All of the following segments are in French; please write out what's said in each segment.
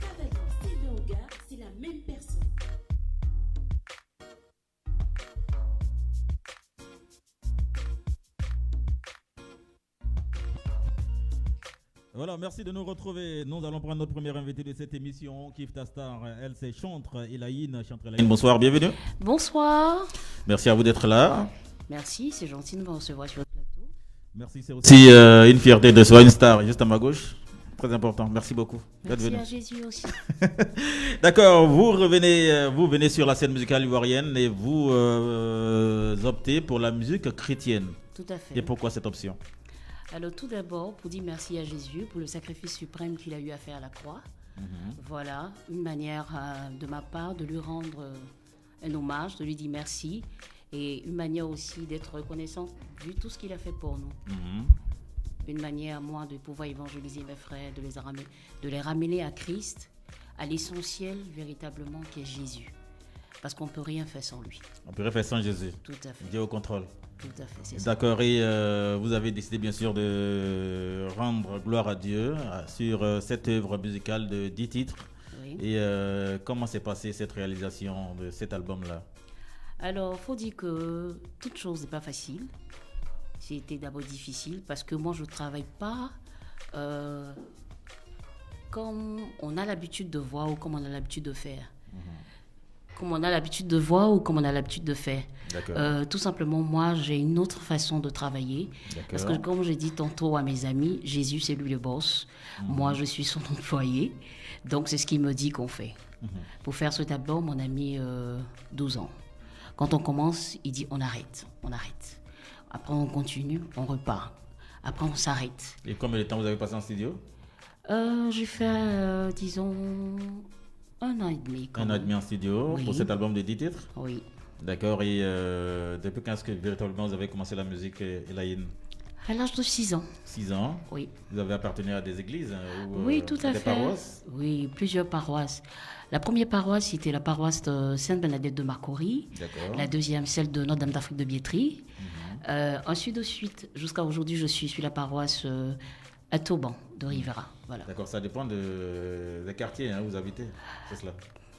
Cavaillon, Sylvain Auga, c'est la même personne. Voilà, merci de nous retrouver. Nous allons prendre notre première invitée de cette émission, Kif ta star. Elle, c'est Chantre Elaïne. Chantre Elaïne, bonsoir, bienvenue. Bonsoir. Merci à vous d'être là. Merci, c'est gentil de me recevoir sur le plateau. Merci, c'est aussi une fierté de recevoir une star juste à ma gauche. Très important, merci beaucoup d'être Merci venu. à Jésus aussi. D'accord, vous venez sur la scène musicale ivoirienne et vous optez pour la musique chrétienne. Tout à fait. Et pourquoi cette option? Alors tout d'abord, pour dire merci à Jésus pour le sacrifice suprême qu'il a eu à faire à la croix. Voilà, une manière de ma part de lui rendre un hommage, de lui dire merci. Et une manière aussi d'être reconnaissante vu tout ce qu'il a fait pour nous. Une manière, moi, de pouvoir évangéliser mes frères, de les ramener à Christ, à l'essentiel véritablement qui est Jésus. Parce qu'on ne peut rien faire sans lui. On peut faire sans Jésus. Tout à fait. Dieu au contrôle. Tout à fait, c'est ça. D'accord, et vous avez décidé bien sûr de rendre gloire à Dieu sur cette œuvre musicale de 10 titres. Oui. Et comment s'est passée cette réalisation de cet album-là? Alors, il faut dire que toute chose n'est pas facile. C'était d'abord difficile parce que moi, je ne travaille pas comme on a l'habitude de voir ou comme on a l'habitude de faire. Comme on a l'habitude de voir ou comme on a l'habitude de faire. Tout simplement, moi, j'ai une autre façon de travailler. Parce que comme j'ai dit tantôt à mes amis, Jésus, c'est lui le boss. Moi, je suis son employé. Donc, c'est ce qu'il me dit qu'on fait. Pour faire cet album, on a mis 12 ans. Quand on commence, il dit on arrête. Après, on continue, on repart. Après, on s'arrête. Et combien de temps vous avez passé en studio? J'ai fait, disons, 1 an et demi. Un an et demi en studio pour cet album de 10 titres? Oui. D'accord, et depuis quand est-ce que véritablement vous avez commencé la musique, Elaïne? À l'âge de 6 ans. 6 ans? Oui. Vous avez appartenu à des églises ou oui, tout à des fait. paroisses? Oui, plusieurs paroisses. La première paroisse, c'était la paroisse de Sainte-Bernadette de Marcory. D'accord. La deuxième, celle de Notre-Dame d'Afrique de Biétry. Ensuite, jusqu'à aujourd'hui, je suis sur la paroisse à Tauban de Rivera. Voilà. D'accord, ça dépend des quartiers où vous habitez, c'est cela?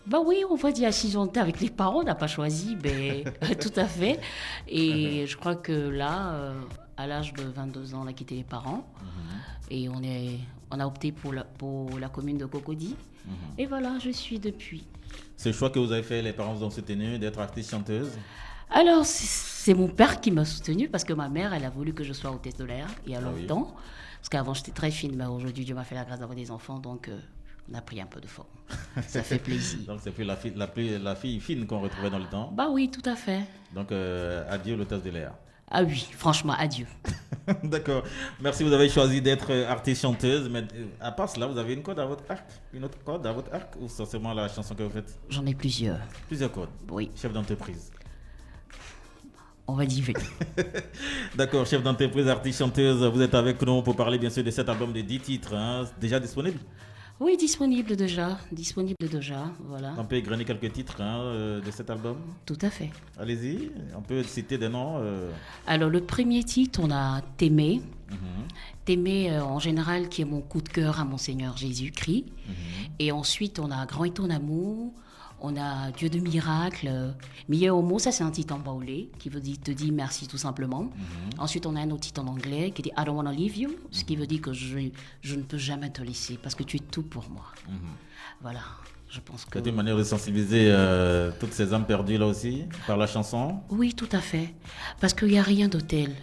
Bah oui, on va dire si on était avec les parents, on n'a pas choisi, mais tout à fait. Et je crois que là, à l'âge de 22 ans, on a quitté les parents et on a opté pour la commune de Cocody. Et voilà, je suis depuis. C'est le choix que vous avez fait, les parents vous ont soutenu d'être artiste chanteuse? Alors, c'est mon père qui m'a soutenue parce que ma mère, elle a voulu que je sois hôtesse de l'air il y a longtemps. Parce qu'avant, j'étais très fine, mais aujourd'hui, Dieu m'a fait la grâce d'avoir des enfants, donc on a pris un peu de forme. Ça fait plaisir. Donc, c'est plus la fille fine qu'on retrouvait dans le temps. Bah oui, tout à fait. Donc, adieu l'hôtesse de l'air. Ah oui, franchement, adieu. D'accord. Merci, vous avez choisi d'être artiste chanteuse, mais à part cela, vous avez une corde à votre arc? Une autre corde à votre arc? Ou c'est seulement la chanson que vous faites? J'en ai plusieurs. Plusieurs cordes? Oui. Chef d'entreprise? On va dire. D'accord, chef d'entreprise, artiste chanteuse, vous êtes avec nous pour parler bien sûr de cet album de 10 titres, déjà disponible? Oui, disponible déjà, voilà. On peut égrener quelques titres de cet album? Tout à fait. Allez-y, on peut citer des noms. Alors, le premier titre, on a T'aimer. T'aimer, en général, qui est mon coup de cœur à mon Seigneur Jésus-Christ. Et ensuite, on a Grand est ton amour. On a Dieu de miracle. Mie homo, ça c'est un titre en baoulé qui veut dire te dire merci tout simplement. Ensuite, on a un autre titre en anglais qui dit I don't wanna leave you, ce qui veut dire que je ne peux jamais te laisser parce que tu es tout pour moi. Voilà, je pense que... C'est une manière de sensibiliser toutes ces âmes perdues là aussi par la chanson? Oui, tout à fait. Parce qu'il n'y a rien de tel.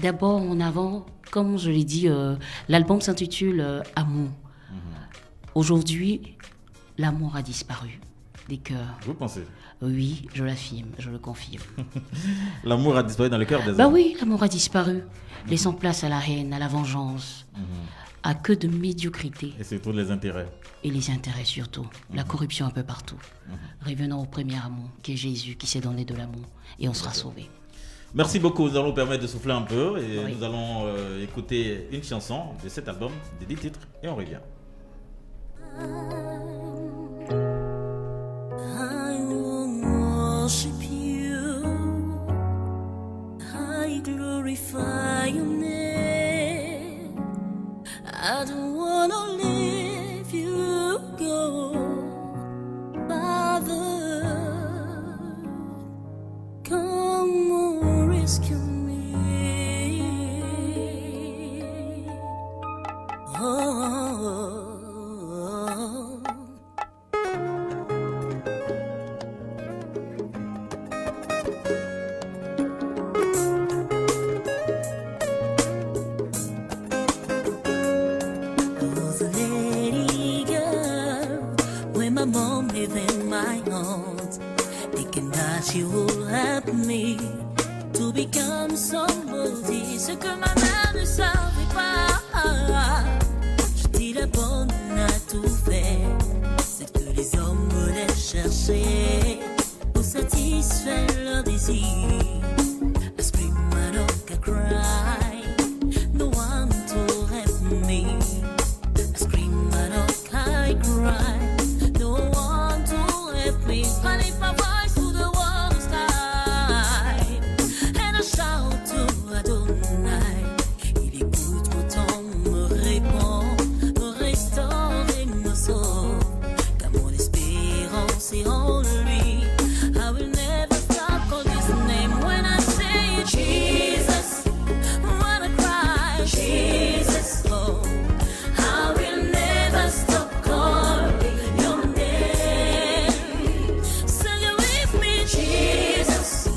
D'abord, en avant, comme je l'ai dit, l'album s'intitule Amour. Aujourd'hui, l'amour a disparu des cœurs. Vous pensez? Oui, je l'affirme, je le confirme. L'amour a disparu dans le cœur des hommes? Bah oui, l'amour a disparu, laissant place à la haine, à la vengeance, à que de médiocrité. Et surtout les intérêts. Et les intérêts surtout, la corruption un peu partout. Revenons au premier amour, qui est Jésus, qui s'est donné de l'amour, et on sera sauvés. Merci beaucoup, nous allons nous permettre de souffler un peu, et nous allons écouter une chanson de cet album, de 10 titres, et on revient. Worship you, I glorify your name. I don't wanna leave you go. rescue me. Oh. She will help me to become somebody. Ce que ma mère ne savait pas, je dis la bonne à tout faire. C'est que les hommes voulaient chercher pour satisfaire leurs désirs. I scream, I don't I cry. No one to help me. I scream, I don't I cry. No one to help me. But if I voice to the il écoute mon temps, me répond, me restaure et me sauve. Car mon espérance est en lui. I will never stop calling his name when I say Jesus. When I cry, Jesus. Oh, I will never stop calling your name. Sing it with me, Jesus.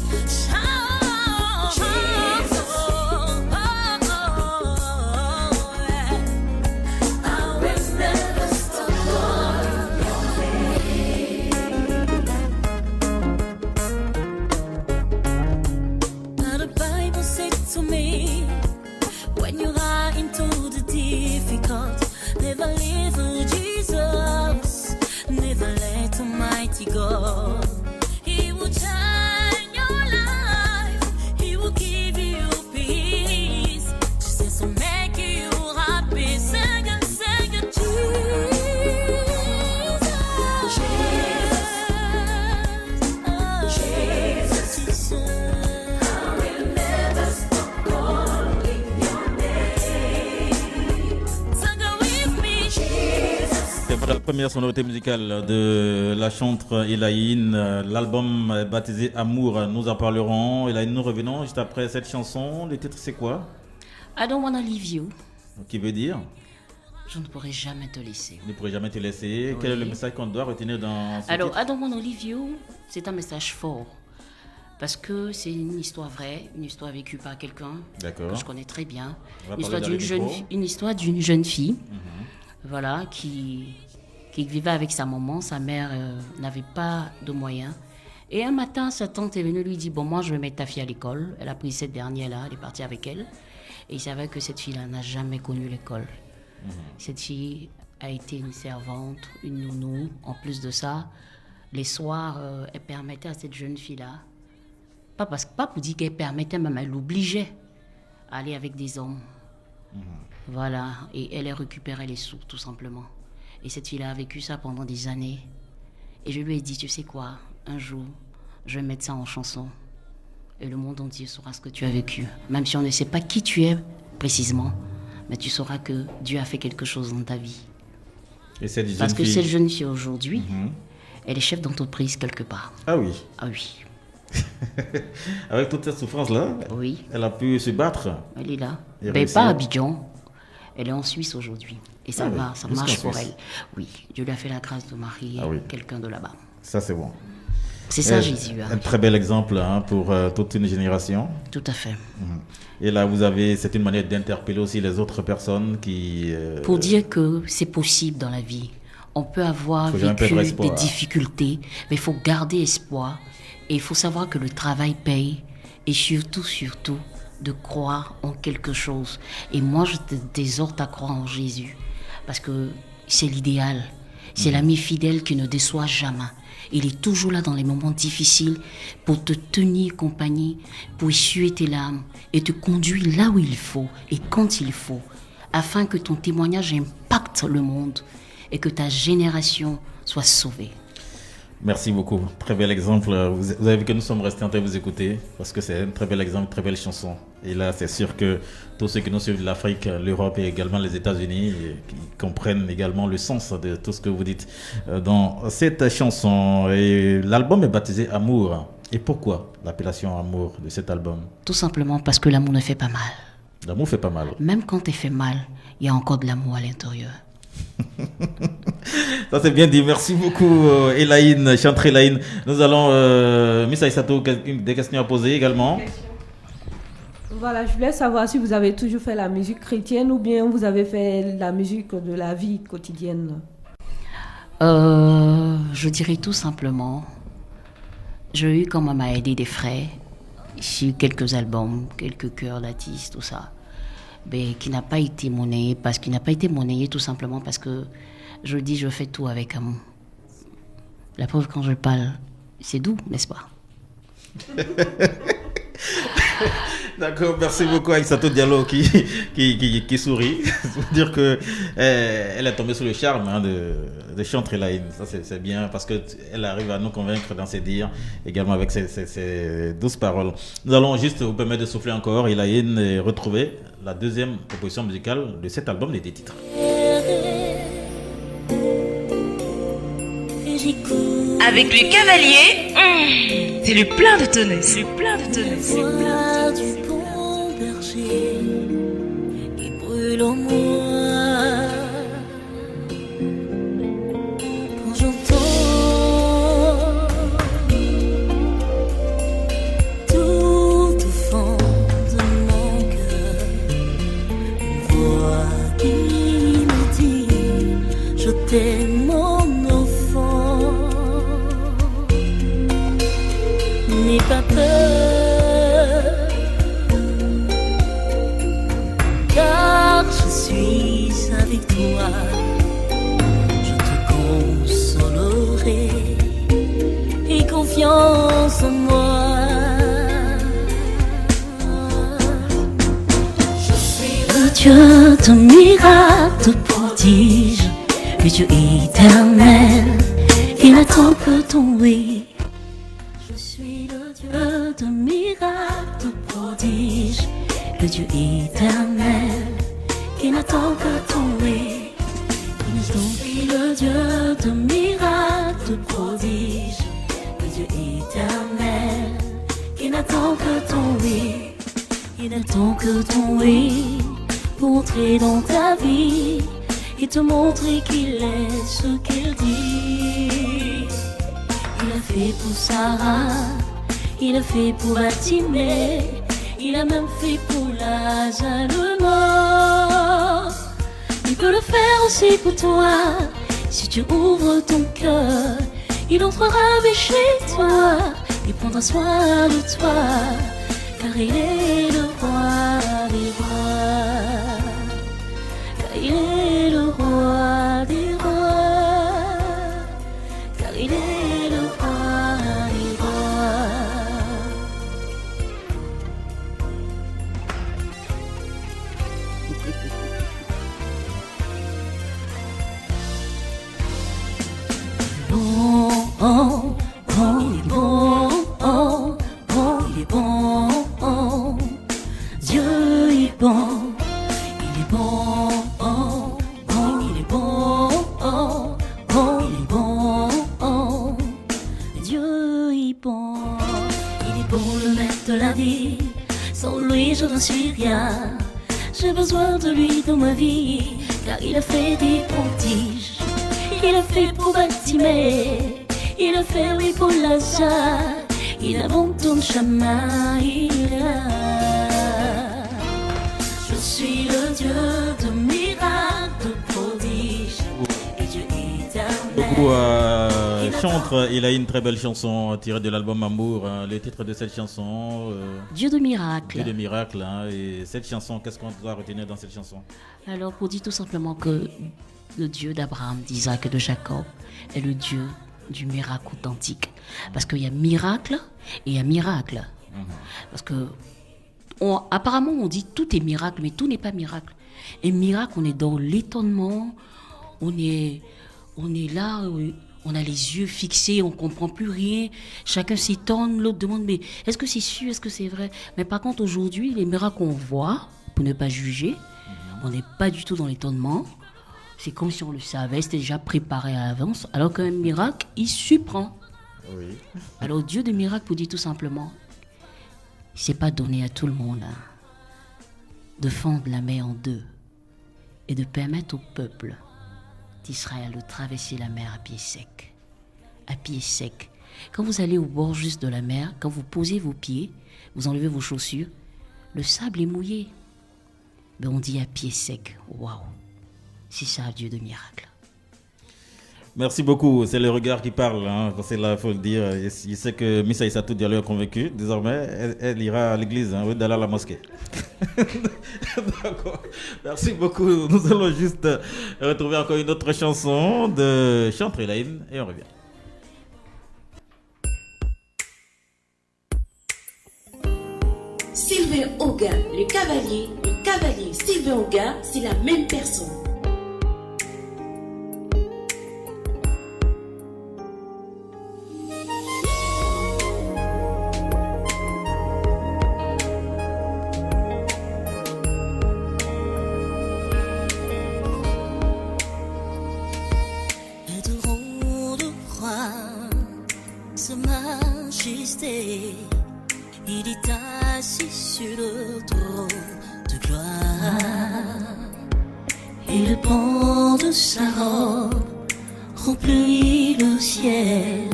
Never live for Jesus. Never let Almighty God. He will change your life. He will give you peace. Jesus will make you happy. Sing it, Jesus. Jesus. Jesus. I will never stop calling your name. C'est pour la première sonorité musicale de la chanteuse Elaine. L'album est baptisé Amour. Nous en parlerons. Elaine, nous revenons juste après cette chanson. Le titre, c'est quoi? I don't wanna leave you. Qui veut dire? Je ne pourrai jamais te laisser. Je ne pourrai jamais te laisser. Oui. Quel est le message qu'on doit retenir dans ce Alors, titre? I don't wanna leave you, c'est un message fort. Parce que c'est une histoire vraie, une histoire vécue par quelqu'un que je connais très bien. Une histoire d'une jeune fille. Voilà, qui vivait avec sa maman. Sa mère n'avait pas de moyens. Et un matin, sa tante est venue lui dire, bon, moi, je vais mettre ta fille à l'école. Elle a pris cette dernière-là, elle est partie avec elle. Et il savait que cette fille-là n'a jamais connu l'école. Cette fille a été une servante, une nounou. En plus de ça, les soirs, elle permettait à cette jeune fille-là, pas pour dire qu'elle permettait, même elle l'obligeait à aller avec des hommes. Voilà, et elle a récupéré les sous, tout simplement. Et cette fille-là a vécu ça pendant des années. Et je lui ai dit, tu sais quoi, un jour, je vais mettre ça en chanson. Et le monde entier saura ce que tu as vécu. Même si on ne sait pas qui tu es précisément, mais tu sauras que Dieu a fait quelque chose dans ta vie. Et cette Parce que cette jeune fille aujourd'hui, elle est chef d'entreprise quelque part. Ah oui. Ah oui. Avec toute cette souffrance-là, oui. Elle a pu se battre. Elle est là. Mais pas à Abidjan. Elle est en Suisse aujourd'hui. Et ça va, ça marche pour elle. Oui, Dieu lui a fait la grâce de marier quelqu'un de là-bas. Ça, c'est bon. C'est ça, Jésus. Un très bel exemple pour toute une génération. Tout à fait. Et là, c'est une manière d'interpeller aussi les autres personnes qui... Pour dire que c'est possible dans la vie. On peut avoir vécu des difficultés, mais il faut garder espoir. Et il faut savoir que le travail paye. Et surtout, de croire en quelque chose. Et moi, je te désordre à croire en Jésus. Parce que c'est l'idéal. C'est l'ami fidèle qui ne déçoit jamais. Il est toujours là dans les moments difficiles pour te tenir compagnie, pour essuyer tes larmes et te conduire là où il faut et quand il faut, afin que ton témoignage impacte le monde et que ta génération soit sauvée. Merci beaucoup. Très bel exemple. Vous avez vu que nous sommes restés en train de vous écouter parce que c'est un très bel exemple, très belle chanson. Et là, c'est sûr que tous ceux qui nous suivent de l'Afrique, l'Europe et également les États-Unis qui comprennent également le sens de tout ce que vous dites dans cette chanson. Et l'album est baptisé Amour. Et pourquoi l'appellation Amour de cet album? Tout simplement parce que l'amour ne fait pas mal. L'amour fait pas mal. Même quand il fait mal, il y a encore de l'amour à l'intérieur. Ça c'est bien dit. Merci beaucoup Elaine, chantre Elaine. Nous allons, Miss Aïssatou, des questions à poser également. Voilà, je voulais savoir si vous avez toujours fait la musique chrétienne ou bien vous avez fait la musique de la vie quotidienne. Je dirais tout simplement, j'ai eu quand même à aider des frères sur quelques albums, quelques chœurs d'artistes, tout ça, mais qui n'a pas été monnayé, tout simplement parce que je dis je fais tout avec amour. La preuve quand je parle, c'est doux, n'est-ce pas? D'accord, merci beaucoup Aïssatou Diallo qui sourit. Pour dire que elle est tombée sous le charme de chanter Elaine. Ça c'est bien parce qu'elle arrive à nous convaincre dans ses dires, également avec ses douces paroles. Nous allons juste vous permettre de souffler encore Elaine et retrouver la deuxième proposition musicale de cet album des titres. Avec le cavalier, c'est le plein de tonneaux, c'est le plein de tonneaux, c'est le plein de tonneaux. Du bon berger, il brûle en moi. Quand j'entends tout au fond de mon cœur, une voix qui me dit je t'aime mon enfant. N'aie pas peur, car je suis avec toi. Je te consolerai et confiance en moi. Je suis le Dieu de miracles, de prodiges, le Dieu éternel qui n'attend que ton oui. De miracles, de prodiges, le Dieu éternel qui n'attend que ton oui. Le Dieu de miracles, de prodiges, le Dieu éternel qui n'attend que ton oui. Il n'attend que ton oui pour entrer dans ta vie et te montrer qu'il est ce qu'il dit. Il a fait pour Sarah, il a fait pour Fatimé, il a même fait pour Lazare le mort. Il peut le faire aussi pour toi, si tu ouvres ton cœur. Il entrera chez toi, il prendra soin de toi, car il est le roi des rois. Car il est le roi des rois, car il est le roi des rois. Bon, il est bon, il est bon, Dieu est bon, il est bon, il est bon, il est bon, Dieu est bon, il est bon le maître de la vie, sans lui je ne suis rien, j'ai besoin de lui dans ma vie, car il a fait des prodiges. Il a fait pour Fatimé, il a fait oui pour Lazare, il abandonne le chemin, il est là. Je suis le Dieu de miracles, de prodiges, et Dieu éternel. Beaucoup chantre, il a une très belle chanson tirée de l'album Amour. Le titre de cette chanson Dieu de miracle. Dieu de miracle. Et cette chanson, qu'est-ce qu'on doit retenir dans cette chanson? Alors, pour dire tout simplement que le Dieu d'Abraham, d'Isaac et de Jacob est le Dieu du miracle authentique. Parce qu'il y a miracle et il y a miracle. Parce que apparemment on dit tout est miracle, mais tout n'est pas miracle. Et miracle, on est dans l'étonnement, on est là, on a les yeux fixés, on comprend plus rien. Chacun s'étonne, l'autre demande mais est-ce que c'est sûr, est-ce que c'est vrai? Mais par contre aujourd'hui, les miracles qu'on voit, pour ne pas juger, on n'est pas du tout dans l'étonnement. C'est comme si on le savait, c'était déjà préparé à l'avance. Alors qu'un miracle, il surprend. Oui. Alors Dieu de miracle vous dit tout simplement, c'est pas donné à tout le monde de fendre la mer en deux et de permettre au peuple d'Israël de traverser la mer à pied sec. À pied sec. Quand vous allez au bord juste de la mer, quand vous posez vos pieds, vous enlevez vos chaussures, le sable est mouillé. Ben on dit à pied sec. Waouh! C'est ça, Dieu de miracle. Merci beaucoup. C'est le regard qui parle. Hein. C'est là, il faut le dire. Je sais que Miss Aïssatou Diallo est convaincue. Désormais, elle ira à l'église, au lieu d'aller à la mosquée. D'accord. Merci beaucoup. Nous allons juste retrouver encore une autre chanson de Chantre et Laïne et on revient. Sylvain Oga, le cavalier Sylvain Oga, c'est la même personne. Adorons le roi, sa majesté. Il est assis sur le trône de gloire. Et le pan de sa robe remplit le ciel.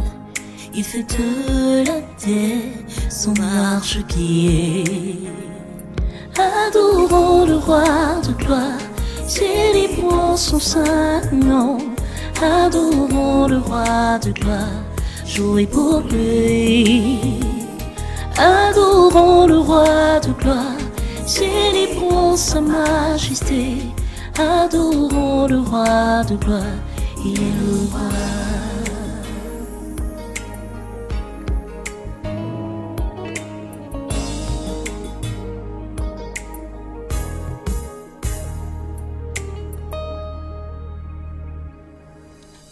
Il fait de la terre son marchepied. Adorons le roi de gloire, célébrons son saint nom. Adorons le roi de gloire, jouez pour lui. Adorons le roi de gloire, célébrons sa majesté. Adorons le roi de gloire, il est le roi.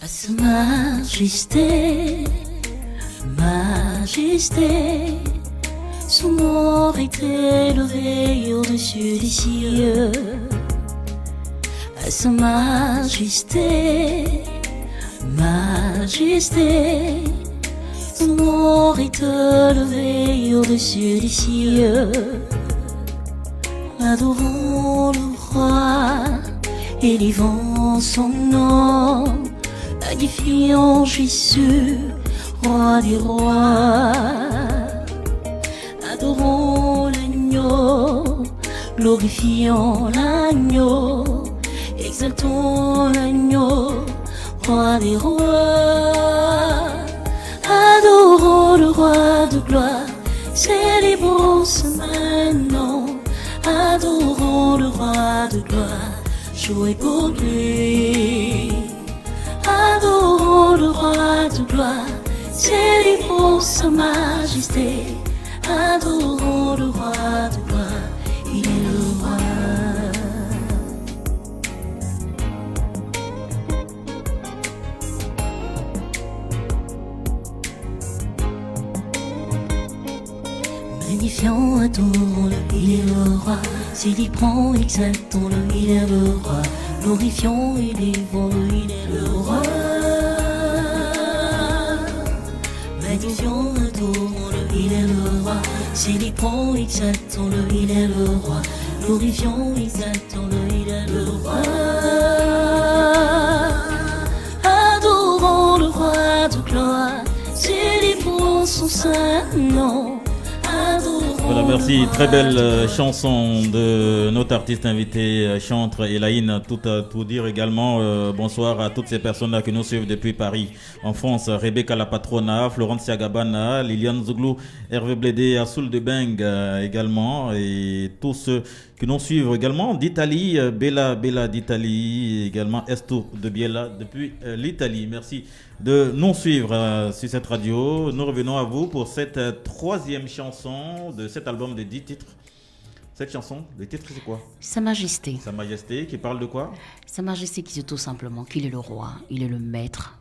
À sa majesté, majesté, son nom est élevé au-dessus des cieux. À sa majesté, majesté, son nom est élevé au-dessus des cieux. Adorons le roi, élévons son nom, magnifions Jésus, roi des rois. Adorons l'agneau, glorifions l'agneau, exaltons l'agneau, roi des rois. Adorons le roi de gloire, célébrons ce nom. Adorons le roi de gloire, jouez pour lui. Adorons le roi de gloire, célébrons sa majesté. Adorons le roi de gloire, il est le roi. Magnifions, adorons-le, il est le roi. Célébrons, exaltons-le, il est le roi. Glorifions, élevons-le, il est le roi. Magnifions, adorons-le, il est le roi. Célébrons, exaltons-le, il est le roi. Glorifions, exaltons-le, il est le roi. Adorons le roi de gloire, célébrons son saint nom. Voilà, merci. Très belle chanson de notre artiste invité, Chantre et Laïne. Tout dire également bonsoir à toutes ces personnes-là qui nous suivent depuis Paris, en France. Rebecca La Patrona, Florence Siagabana, Liliane Zouglou, Hervé Blédé, Assoul de Beng également. Et tous ceux qui nous suivent également d'Italie, Bella d'Italie, également Esto de Biella depuis l'Italie. Merci de nous suivre sur cette radio. Nous revenons à vous pour cette troisième chanson de cet album de 10 titres. Cette chanson, le titre c'est quoi? Sa Majesté. Sa Majesté, qui parle de quoi? Sa Majesté qui dit tout simplement qu'il est le roi, il est le maître,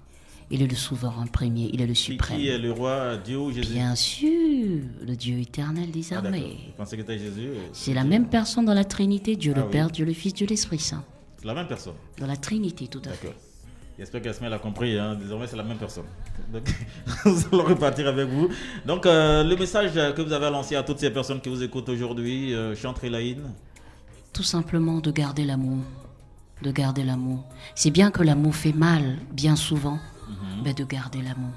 il est le souverain premier, il est le suprême. Qui est le roi, Dieu ou Jésus? Bien sûr, le Dieu éternel des armées. Je pensais que c'était Jésus. C'est la même personne dans la Trinité, Dieu le oui. Père, Dieu le Fils, Dieu l'Esprit Saint. C'est la même personne. Dans la Trinité, tout à fait. J'espère qu'Asmel a compris, hein. Désormais c'est la même personne. Donc, nous allons repartir avec vous. Donc, le message que vous avez lancé à toutes ces personnes qui vous écoutent aujourd'hui, Chantre Elaine. Tout simplement de garder l'amour. De garder l'amour. C'est bien que l'amour fait mal, bien souvent, mais de garder l'amour.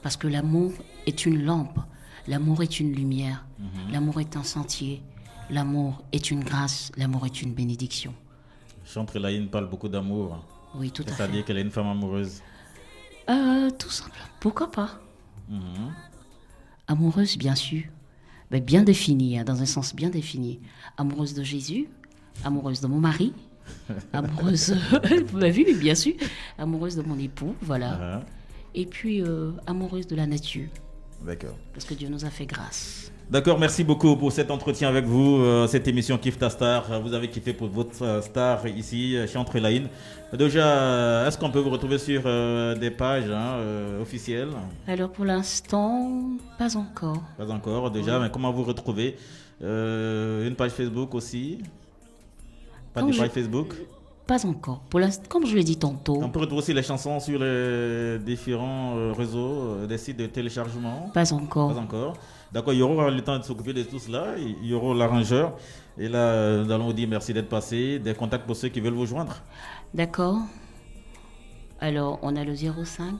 Parce que l'amour est une lampe, l'amour est une lumière, l'amour est un sentier, l'amour est une grâce, l'amour est une bénédiction. Chantre Elaine parle beaucoup d'amour. Oui, tout à fait. C'est-à-dire qu'elle est une femme amoureuse. Tout simplement. Pourquoi pas Amoureuse, bien sûr. Mais bien définie, hein, dans un sens bien défini. Amoureuse de Jésus, amoureuse de mon mari, amoureuse, vous l'avez vu, bien sûr, amoureuse de mon époux, voilà. Et puis amoureuse de la nature. D'accord. Parce que Dieu nous a fait grâce. D'accord, merci beaucoup pour cet entretien avec vous, cette émission Kiffe ta star. Vous avez kiffé pour votre star ici, Chantre Elaine. Déjà, est-ce qu'on peut vous retrouver sur des pages officielles? Alors pour l'instant, pas encore. Pas encore, déjà, mais comment vous retrouvez? Une page Facebook aussi? Pas de page Facebook? Pas encore. Pour l'instant, comme je l'ai dit tantôt. On peut retrouver aussi les chansons sur les différents réseaux, des sites de téléchargement? Pas encore. Pas encore. D'accord, il y aura le temps de s'occuper de tout cela. Il y aura l'arrangeur. Et là, nous allons vous dire merci d'être passé. Des contacts pour ceux qui veulent vous joindre. D'accord. Alors, on a le 05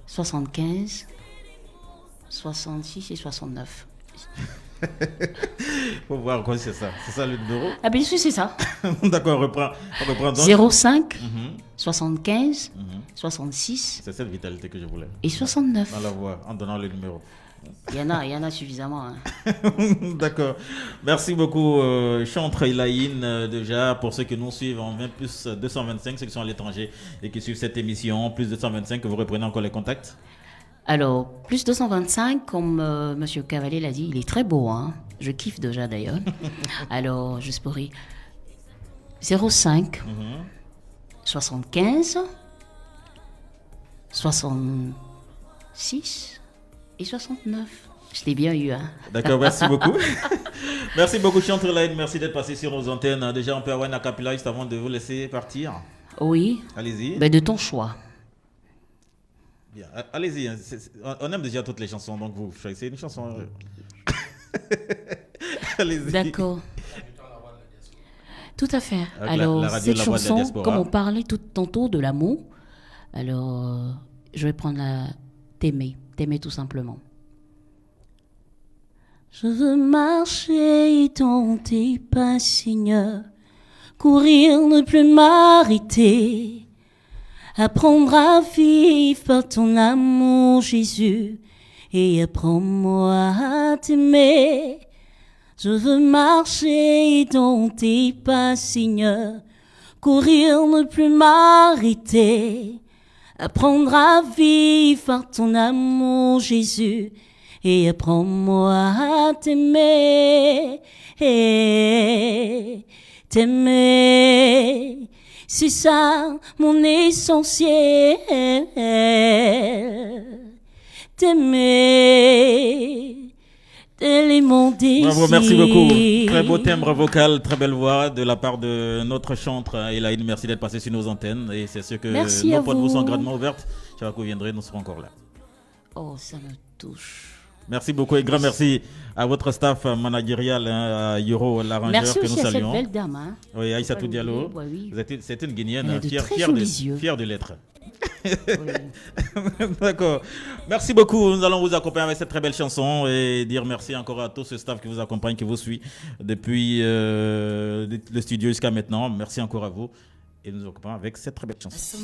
75 66 et 69. Faut voir quoi c'est ça. C'est ça le numéro? Ah bien sûr, c'est ça. D'accord, on reprend donc. 05 75 66. C'est cette vitalité que je voulais. Et 69. On la voit en donnant le numéro. Il y en a suffisamment. Hein. D'accord. Merci beaucoup, Chantre Elaine. Déjà, pour ceux qui nous suivent en 20 plus 225, ceux qui sont à l'étranger et qui suivent cette émission, plus 225, vous reprenez encore les contacts? Alors, plus 225, comme Monsieur Cavalier l'a dit, il est très beau. Hein. Je kiffe déjà d'ailleurs. Alors, juste pour rire. 05 75 66 et 69. Je l'ai bien eu. Hein. D'accord, merci beaucoup. Merci beaucoup, Chantre Elaine. Merci d'être passé sur nos antennes. Déjà, on peut avoir une acapella juste avant de vous laisser partir. Oui. Allez-y. Ben, de ton choix. Bien. Allez-y. On aime déjà toutes les chansons, donc vous choisissez une chanson. Allez-y. D'accord. Tout à fait. Avec alors, la radio, cette chanson, comme on parlait tout tantôt de l'amour, alors je vais prendre la T'aimer tout simplement. Je veux marcher dans tes pas, Seigneur, courir, ne plus m'arrêter, apprendre à vivre par ton amour, Jésus, et apprends-moi à t'aimer. Je veux marcher dans tes pas, Seigneur, courir, ne plus m'arrêter, apprendre à vivre par ton amour, Jésus, et apprends-moi à t'aimer. T'aimer, c'est ça mon essentiel. T'aimer, tel est mon désir. Bravo, merci beaucoup. Très beau timbre vocal, très belle voix de la part de notre chantre Elaine. Merci d'être passé sur nos antennes. Et c'est sûr que nos portes vous sont grandement ouvertes. Chaque fois que vous viendrez, nous serons encore là. Oh, ça me touche. Merci beaucoup et grand merci à votre staff managérial, à Yoro, l'arrangeur que nous saluons. Merci aussi à cette belle dame. Hein. Oui, Aïssatou Diallo. Oui. C'est une Guinéenne fière de l'être. Oui. D'accord. Merci beaucoup. Nous allons vous accompagner avec cette très belle chanson et dire merci encore à tout ce staff qui vous accompagne, qui vous suit depuis le studio jusqu'à maintenant. Merci encore à vous et nous accompagnons avec cette très belle chanson.